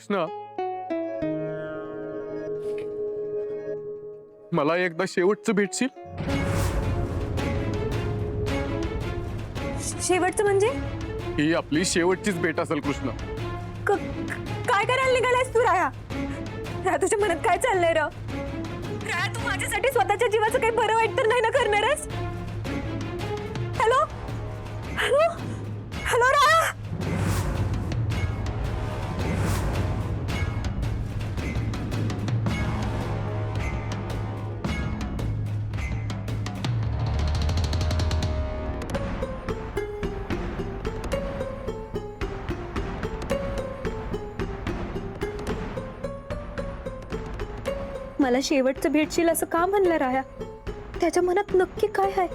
कृष्णा, मला एकदा शेवटचं भेटशील? शेवटचं म्हणजे? ही आपली शेवटचीच भेट असेल कृष्णा. काय करायला निघालायस तू राया? राया, तुझ्या मनात काय चाललंय र? राया, तू माझ्यासाठी स्वतःच्या जीवाचं काही बरं वाईट तर नाही ना करणारस? हॅलो हॅलो हॅलो राया. मला शेवटचं भेटशील असं का म्हणलं राया? त्याच्या मनात नक्की काय आहे?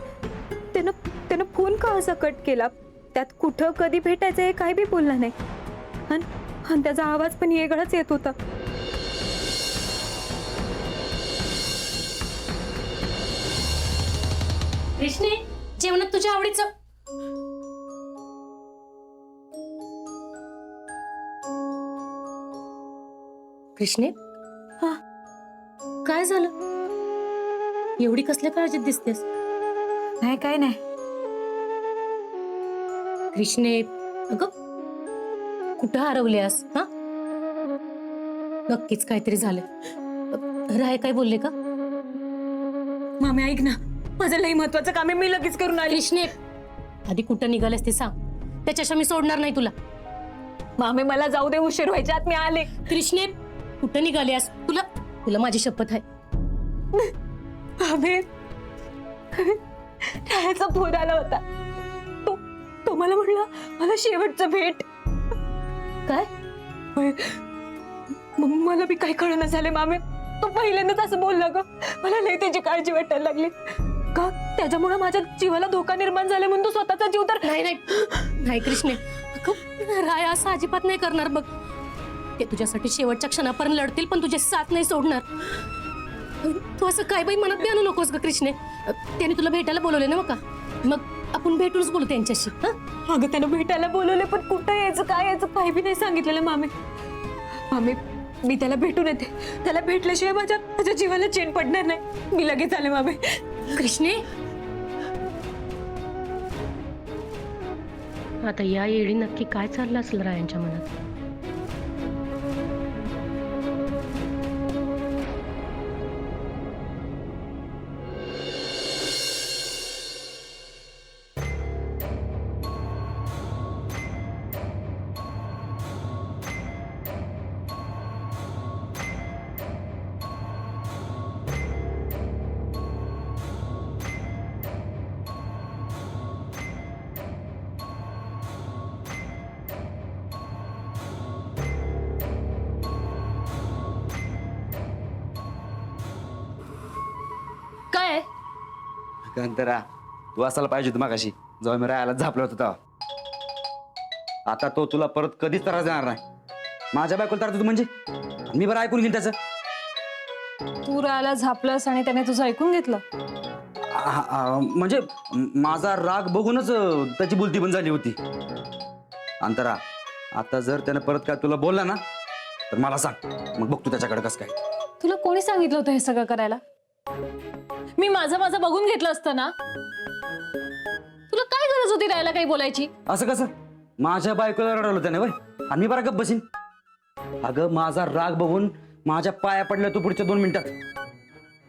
त्यानं फोन का असा कट केला? त्यात कुठं कधी भेटायचं हे काही बी बोलला नाही. आणि त्याचा आवाज पण वेगळाच येत होता. कृष्णे, जेवणात तुझ्या आवडीचं कृष्णे. हा, काय झालं? एवढी कसल्या काळजीत दिसतेस? नाही काय नाही. कृष्णे, अगं कुठं हरवल्यास? हा, नक्कीच काहीतरी झालं. राय काय बोलले का? मामी ऐक ना, माझं लई महत्वाचं काम आहे, मी लगेच करून आली. कृष्णे, आधी कुठं निघालेस ते सांग, त्याच्याशिवाय मी सोडणार नाही तुला. मामी मला जाऊ दे, उशीर व्हायच्या आत मी आले. कृष्णे, कुठं निघालीस? तुला तुला माझी शपथ आहे. मामी, रायाचा फोन आला होता. तो मला म्हणला मला शेवटचं भेट. काय? होय. मला बी काही कळना झाले मामी. तो पहिल्यांदाच असं बोलला ग. मला लई त्याची काळजी वाटायला लागली. का त्याच्यामुळे माझ्या जीवाला धोका निर्माण झाला म्हणून तो स्वतःचा जीव तर नाही नाही नाही कृष्णे, अगं राय असं अजिबात नाही करणार बघ. ते तुझ्यासाठी शेवटच्या क्षणापर्यंत लढतील पण तुझे साथ नाही सोडणार. तू असं काय बाई मनात बी आणू नकोस ग कृष्णे. त्याने तुला भेटायला बोलवले ना का? मग आपण भेटूनच बोलू त्यांच्याशी. अगं त्यानं भेटायला बोलवले पण कुठं यायचं काय यायचं काही बी नाही सांगितलेलं मामी. मामी मी त्याला भेटून येते. त्याला भेटल्याशिवाय माझ्या जीवाला चैन पडणार नाही. मी लगेच आले मामी. कृष्णे, आता या येळी नक्की काय चाललं असेल रायांच्या मनात? काय? कांतरा, तू असायला पाहिजे होती मगाशी जेव्हा मी राहायला झापलं होतं तेव्हा. आता तो तुला परत कधीच त्रास देणार नाही. माझ्या बायकोला त्रास देतो म्हणजे मी बरं ऐकून घेईन त्याचं. तू रायाला झापलंस आणि त्याने तुझं ऐकून घेतलं? म्हणजे माझा राग बघूनच त्याची बोलती पण झाली होती. अंतरा, आता जर त्याने परत काय तुला बोलला ना तर मला सांग, मग बघतो त्याच्याकडे कसं काय. तुला कोणी सांगितलं होतं हे सगळं करायला? मी माझं बघून घेतलं असतं ना. तुला काय गरज होती राहायला काही बोलायची? असं कसं? माझ्या बायकोला रडवलं त्याने वय आणि मी बरा गप्प बसीन? अगं माझा राग बघून माझ्या पाया पडल्या तू पुढच्या 2 मिनिटात.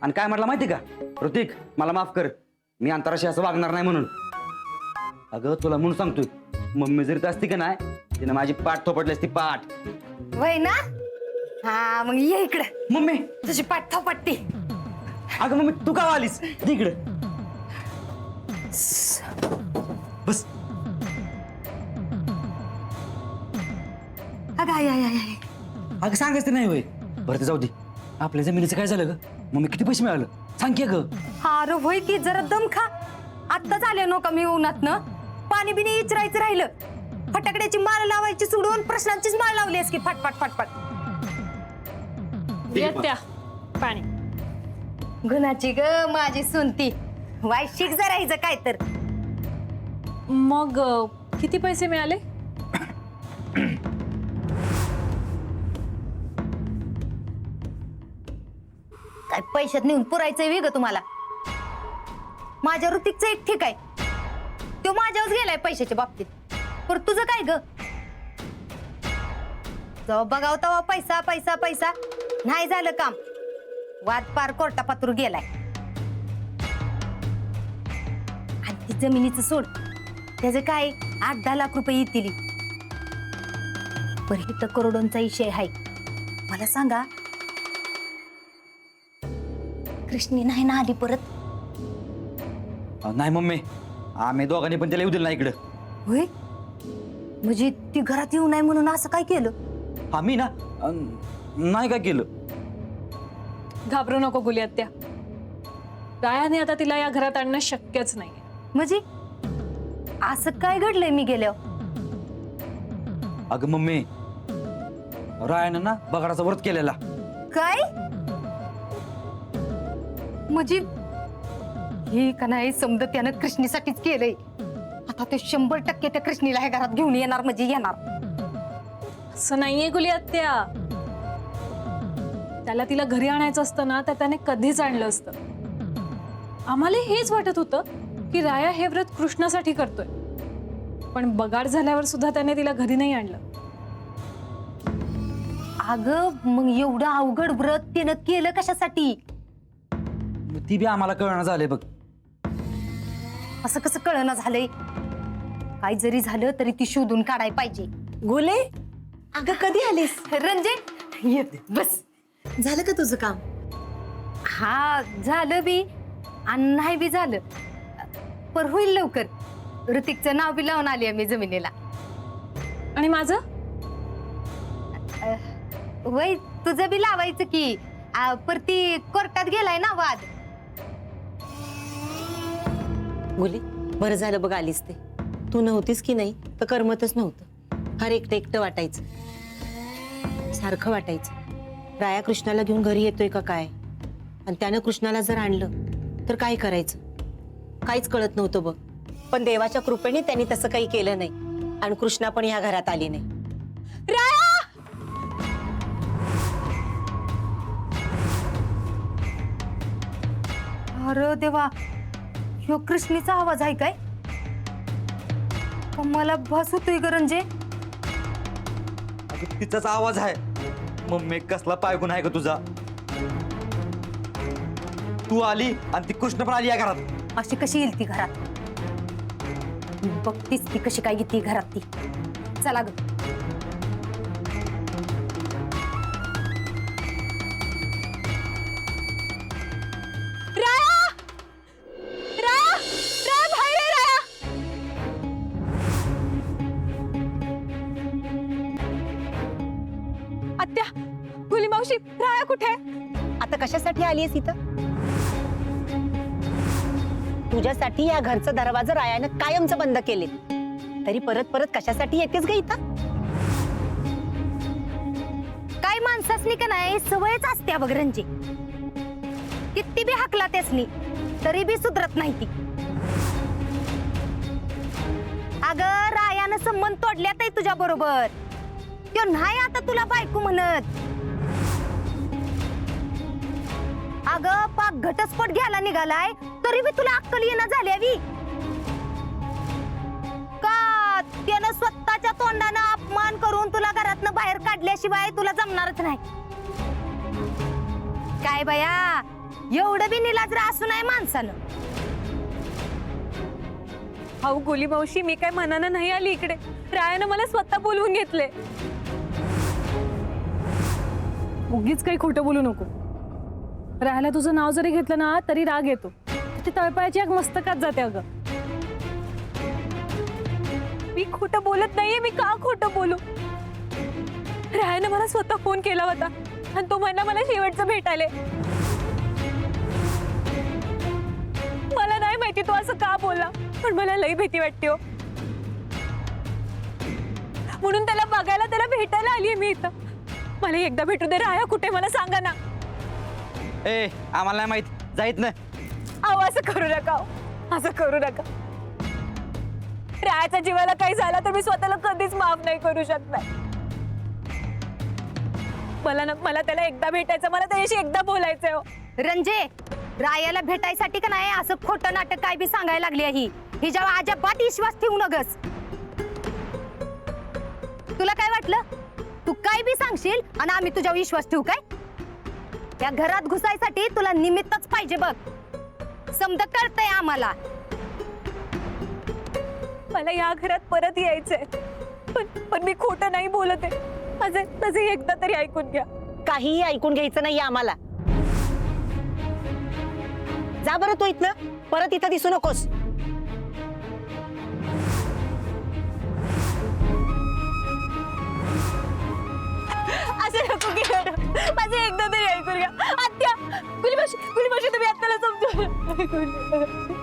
आणि काय म्हटलं माहिती का? ऋतिक मला माफ कर, मी अंतराशी असं वागणार नाही म्हणून. अगं तुला म्हणून सांगतोय, मम्मी जरी असती का नाही तिने माझी पाठ थोपटली असती, पाठ. वय ना? हा मग ये इकडे. मम्मी, तुझी पाठ थोपटती. अगं मम्मी तू का आलीस इकडे? बस. अगं आय आय आय आय. अगं सांगायचं ते नाही होय. बरं ते जाऊ दे, आपल्या जमिनीचं काय झालं ग? मम्मी किती पैसे मिळालं सांग की ग. हा रे होय की, जरा दम खा. आत्ताच आले नो का मी उन्हात ना. पाणी बिनी इचरायचं राहिलं. फटाकड्याची माळ लावायची सोडून प्रश्नांचीच माळ लावलीस की फटफट फटफट. येत्या पाणी. गुणाची ग माझी सुनती. वायशिक जरायचं काय तर. मग किती पैसे मिळाले? काय पैशात नेऊन पुरायचंय वेग तुम्हाला? माझ्या ऋतिकचं एक ठीक आहे, तो माझ्यावर गेलाय पैशाच्या बाबतीत. पण तुझं काय ग? जेव्हा बघाव तेव्हा पैसा पैसा पैसा, नाही झालं काम, वाद पार कोर्टापातूर गेलाय. आणि ती जमिनीचं सोड, त्याचं काय 8-10 लाख रुपये येतील. पण इथं करोडोंचा विषय आहे. मला सांगा, कृष्णी नाही ना आली परत? नाही मम्मी, आम्ही दोघांनी पण त्याला येऊ दिलं नाही इकडं. होय, म्हणजे ती घरात येऊ नये म्हणून असं काय केलं? आम्ही ना नाही काय केलं. घाबरू नको गुलियात्या, रायाने आता तिला या घरात आणणं शक्यच नाही. म्हणजे असं काय घडलंय मी गेल्यावर? अगं मम्मी, रायानं ना बगाडाचा व्रत केलेला. काय म्हणजे हे का नाही समजा त्यानं कृष्णीसाठीच केलंय. आता ते 100% त्या कृष्णीला ह्या घरात घेऊन येणार म्हणजे येणार. असं नाहीये गुलियात्या, त्याला तिला घरी आणायचं असतं ना तर त्याने कधीच आणलं असतं. आम्हाला हेच वाटत होतं की राया हे व्रत कृष्णासाठी करतोय, पण बगाड झाल्यावर सुद्धा त्याने तिला घरी नाही आणलं. अगं मग एवढं अवघड व्रत त्यानं केलं कशासाठी? ती बी आम्हाला कळणं झालंय बघ. असं कसं कळना झालंय? काय जरी झालं तरी ती शोधून काढाय पाहिजे. गोले, अगं कधी आलीस? रंजे ये बस. झालं का तुझं काम? हा झालं बी आणि नाही बी झालं, पण होईल लवकर. ऋतिकचं नाव बी लावून आली मी जमिनीला. आणि माझं वय तुझं बी लावायचं की. परती कोर्टात गेलाय ना वाद. गोले, बरं झालं बघ आलीस ते. तू नव्हतीस की नाही तर करमतच नव्हतं. फार एकटं एकटं वाटायचं, सारखं वाटायचं राया कृष्णाला घेऊन घरी येतोय का काय, आणि त्यानं कृष्णाला जर आणलं तर काय करायचं काहीच कळत नव्हतं बघ. पण देवाच्या कृपेने त्यांनी तसं काही केलं नाही आणि कृष्णा पण ह्या घरात आली नाही. अरे देवा, ह्यो कृष्णीचा आवाज आहे काय? का मला भास होतोय ग रंजे? अगं तिचाच आवाज आहे. मम्मी कसला पायगुण आहे का तुझा? तू आली आणि ती कृष्ण पण आली या घरात. अशी कशी येईल ती घरात? बघतीस ती कशी काय येते घरात ती. चला ग. आत्या, गुली मावशी, राया कुठे आहे? आता कशासाठी आलीयस इथं? तुझ्यासाठी या घरचं दरवाजा रायानं कायमचं बंद केले, तरी परत परत कशासाठी येतेस ग इथं? काय माणसासनी का नाही सवयच असते बघ रंजे. किती बी हाकला त्यासनी तरी बी सुधरत नाही ती. अगं रायानं संबंध तोडल्यात तुझ्या बरोबर. तो नाही आता तुला बायको म्हणत. अगं पाक घटस्फोट घ्यायला निघालाय तरी बी तुला अक्कल येणं झाल्यावी का? त्यानं स्वतःच्या तोंडानं अपमान करून तुला घरातनं बाहेर काढल्याशिवाय तुला जमणारच नाही. काय बया, एवढं बी निलाज असू नाही माणसानं. अहो गुली मावशी, मी काय मनानं नाही आली इकडे. रायानं मला स्वतः बोलवून घेतले. उगीच काही खोटं बोलू नको. रायाला तुझं नाव जरी घेतलं ना तरी राग येतो. ती तळपायाची आग मस्तकात जाते अगं. मी खोटं बोलत नाहीये. मी का खोटं बोलू? रायानं मला स्वतः फोन केला होता आणि तो म्हणला मला शेवटचं भेटायले. मला नाही माहिती तो असं का बोलला, पण मला लई भीती वाटते हो. म्हणून त्याला बघायला, त्याला भेटायला आलीये मी इथं. मला एकदा भेटू दे. राया कुठे मला सांगा ना. ए, आम्हाला नाही माहित, जाईत ना. अहो असं करू नका, असं करू नका. रायाच्या जीवाला काही झालं तर मी स्वतःला कधीच माफ नाही करू शकणार. मला त्याला एकदा भेटायचं, मला त्याच्याशी एकदा बोलायचंय हो. रंजे, रायाला भेटायसाठी का नाही असं खोटं नाटक काय बी सांगायला लागली आहे ही जेव्हा अजिबात विश्वास ठेवू नगस. तुला काय वाटलं तू काय बी सांगशील आणि आम्ही तुझ्यावर विश्वास ठेवू काय? या घरात घुसायसाठी तुला निमित्तच पाहिजे बघ. समज कळतंय आम्हाला. मला या घरात परत यायचंय, पण मी खोटं नाही बोलत आहे. माझं एकदा तरी ऐकून घ्या. काहीही ऐकून घ्यायचं नाही आम्हाला. जा बरं तू इथनं, परत इथं दिसू नकोस. असं नको की मॅडम, माझं एकदा तरी ऐकून घ्या. आत्या, कुलीमाशी तुम्ही आत्याला समजून.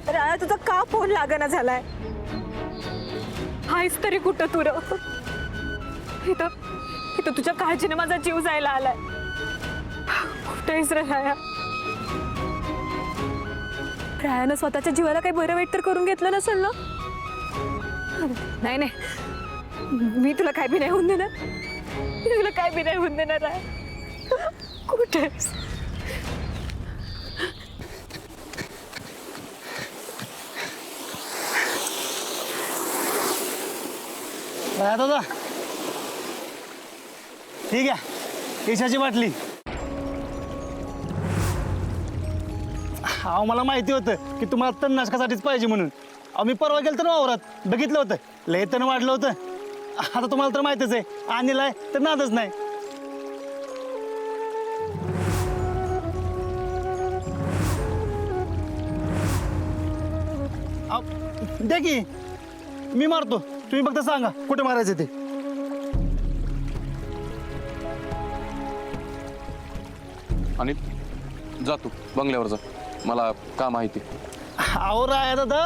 राया तुझा का फोन लागना झालाय? हायच तरी कुठं तू र? इथं तुझ्या काळजीने माझा जीव जायला आलाय. कुठेच रे राया? रायानं स्वतःच्या जीवाला काही बरं वाईट तर करून घेतलं नसेल ना? नाही, मी तुला काय बी नाही होऊन देणार. मी तुला काय बी नाही होऊन देणार राया. कुठेच. दादा ठीक आहे, ईशाची बाटली. अहो मला माहिती होतं की तुम्हाला तणनाशकासाठीच पाहिजे म्हणून. अहो मी परवा गेलो ना वावरात, बघितलं होतं लय तण वाढलं होतं. आता तुम्हाला तर माहितीच आहे, आणलाय तर नादच नाही. द्या की मी मारतो, तुम्ही फक्त सांगा कुठे मारायचं ते. आणि जातो बंगल्यावर जा, मला काम आहे ते. अहो राया दादा,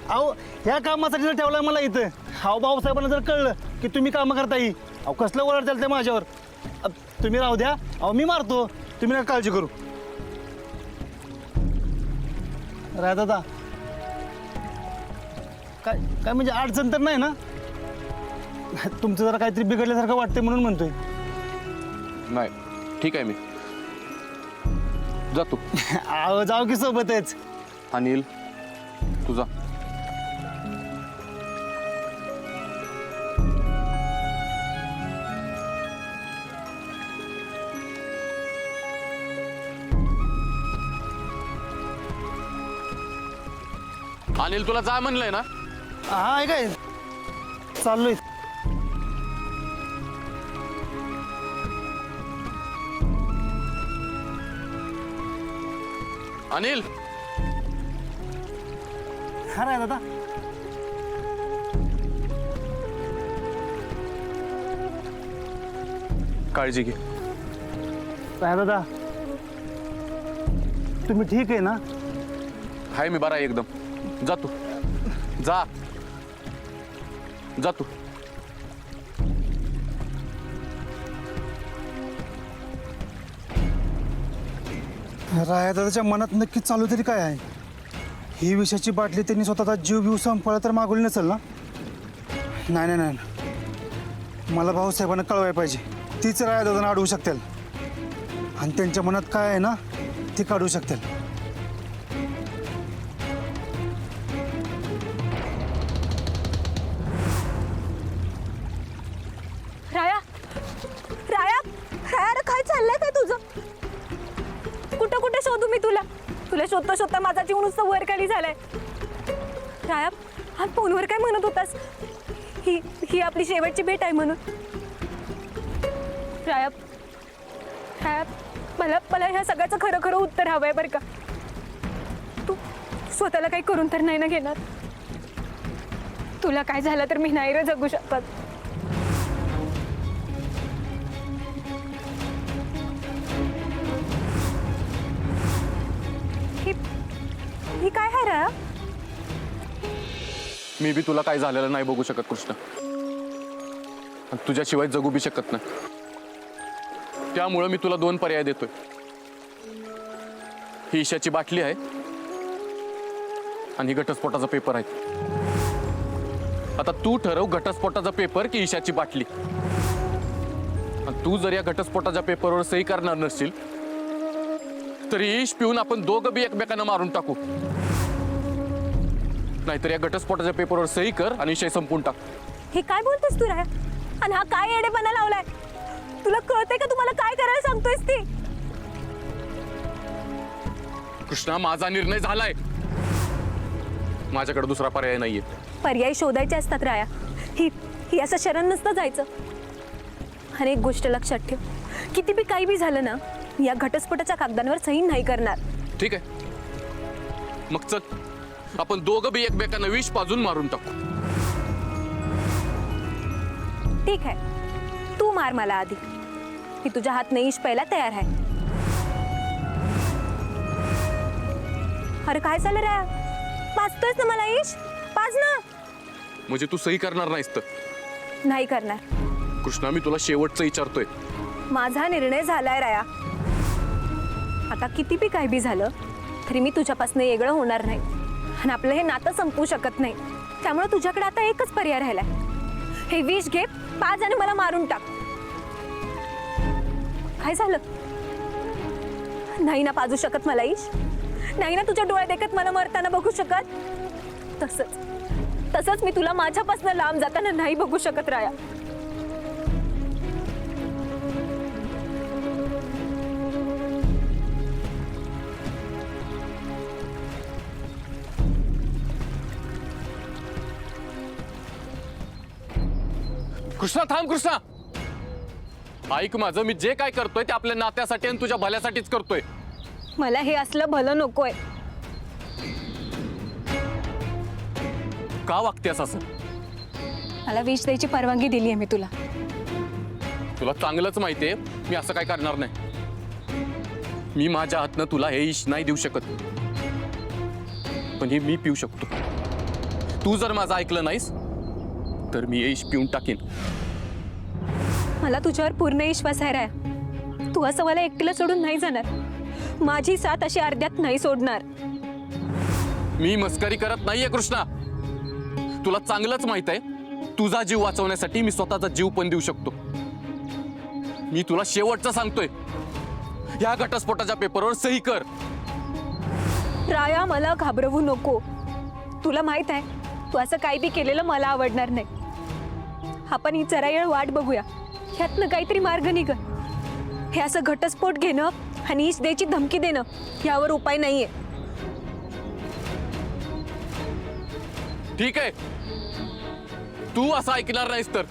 अहो ह्या कामासाठी जर ठेवलं मला इथं, अहो भाऊसाहेबांना जर कळलं की तुम्ही कामं करताय, अहो कसलं ओरड चालतंय माझ्यावर. तुम्ही राहू द्या, अहो मी मारतो, तुम्ही नका काळजी करू. राया दादा, काय म्हणजे अडचण तर नाही ना? तुमचं जरा काहीतरी बिघडल्यासारखं वाटतंय म्हणून म्हणतोय. नाही ठीक आहे, मी जातो. अहो जाऊ की सोबतच. अनिल तुझा. अनिल तुला जा म्हणलंय ना? हा काय चाललोय. अनिल हा राय दादा. काळजी घे. राय दादा, तुम्ही ठीक आहे ना? हाय मी बरा आहे एकदम. जातो, जातो. राया दादाच्या मनात नक्की चालू तरी काय आहे? ही विषयाची बाटली त्यांनी स्वतःचा जीव बिव संपवला तर मागवली नसेल ना? नाही, मला भाऊसाहेबांना कळवायला पाहिजे. तीच राया दादांना अडवू शकतील आणि त्यांच्या मनात काय आहे ना ती काढू शकतील. राया चाललंय काय तुझं? कुठं कुठे शोधू मी तुला? तुला शोधता शोधता माझा जीव नुसतं वर खाली झालाय. राया, हा फोनवर काय म्हणत होतास? ही ही आपली शेवटची भेट आहे म्हणून. राया, राया, मला ह्या सगळ्याचं खरं खरं उत्तर हवंय बरं का. तू स्वतःला काही करून तर नाही ना घेणार? तुला काय झालं तर मी नाही रे जगू शकत. ही काय आहे राया? मी बी तुला काय झालेलं नाही बघू शकत कृष्णा, आणि तुझ्याशिवाय जगू बी शकत नाही. त्यामुळं मी तुला 2 पर्याय देतोय. ही ईशाची बाटली आहे आणि घटस्फोटाचा पेपर आहे. आता तू ठरव, घटस्फोटाचा पेपर की ईशाची बाटली. आणि तू जर या घटस्फोटाच्या पेपरवर सही करणार नसशील तर ईश पिऊन आपण दोघं बी एकमेकांना मारून टाकू. नाहीतर या घटस्फोटाच्या पेपरवर सही कर आणि विषय संपून टाक. हे काय बोलतोस तू राया? आणि हा काय येडेपणा लावलाय? तुला कळतंय का तुम्हाला काय करायला सांगतोयस ती? कृष्णा, माझा निर्णय झालाय. माझ्याकडे दुसरा पर्याय नाहीये. पर्याय शोधायचे असतात राया. ही असं शरण नसतं जायचं. आणि एक गोष्ट लक्षात ठेव, किती बी काही बी झालं ना, या घटस्फोटाच्या कागदांवर सही नाही करणार. ठीक आहे, मग चल आपण दोघं बी एकमेकांना विष पाजून मारून टाकू. ठीक आहे, तू मार मला आधी. मी तुझ्या हात नाही प्यायला तयार आहे. अरे काय झालं राया? पाजतोयस ना मला ईश? पाज ना. म्हणजे तू सही करणार नाहीस तर? नाही करणार. कृष्णा, मी तुला शेवटचं विचारतोय. माझा निर्णय झालाय राया. आता किती बी काही बी झालं तरी मी तुझ्यापासून वेगळं होणार नाही. आणि आपलं हे नातं संपू शकत नाही. त्यामुळे तुझ्याकडे आता एकच पर्याय राहिलाय. हे विष घे, पाज आणि मला मारून टाक. काय झालं? नाही ना पाजू शकत मला ईश? नाही ना तुझ्या डोळ्यात देखत मला मरताना बघू शकत? तसंच मी तुला माझ्यापासून लांब जाताना नाही बघू शकत राया. कृष्णा, थांब कृष्णा. ऐक माझं, मी जे काय करतोय ते आपल्या नात्यासाठी आणि तुझ्या भल्यासाठीच करतोय. मला हे असलं भलं नकोय. का वागतेस असं? मला विष द्यायची परवानगी दिली आहे मी तुला. तुला चांगलंच माहितीये मी असं काय करणार नाही. मी माझ्या हातनं तुला हे इश नाही देऊ शकत, पण हे मी पिऊ शकतो. तू जर माझं ऐकलं नाहीस तर मी हे इश पिऊन टाकीन. मला तुझ्यावर पूर्ण विश्वास आहे राया. तू असं मला एकटीला सोडून नाही जाणार. माझी साथ अशी अर्ध्यात नाही सोडणार. मी मस्करी करत नाहीये कृष्णा. तुला चांगलंच माहित आहे तुझा जीव वाचवण्यासाठी मी स्वतःचा जीव पण देऊ शकतो. मी तुला शेवटचं सांगतोय, या घटस्फोटाच्या पेपरवर सही कर. राया, मला घाबरवू नको. तुला माहित आहे तू असं काही बी केलेलं मला आवडणार नाही. आपण ही जरा वाट बघूया. ह्यातनं काहीतरी मार्ग निघ. हे असं घटस्फोट घेणं आणि इश द्यायची धमकी देणं यावर उपाय नाहीये. ठीक आहे, तू असं ऐकणार नाहीस तर?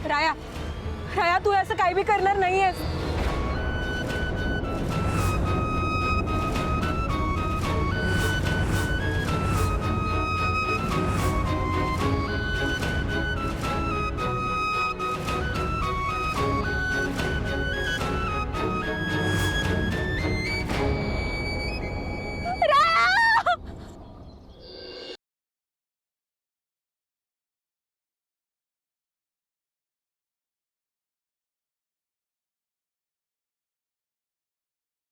राया, राया, तू असं काही बी करणार नाहीयेस.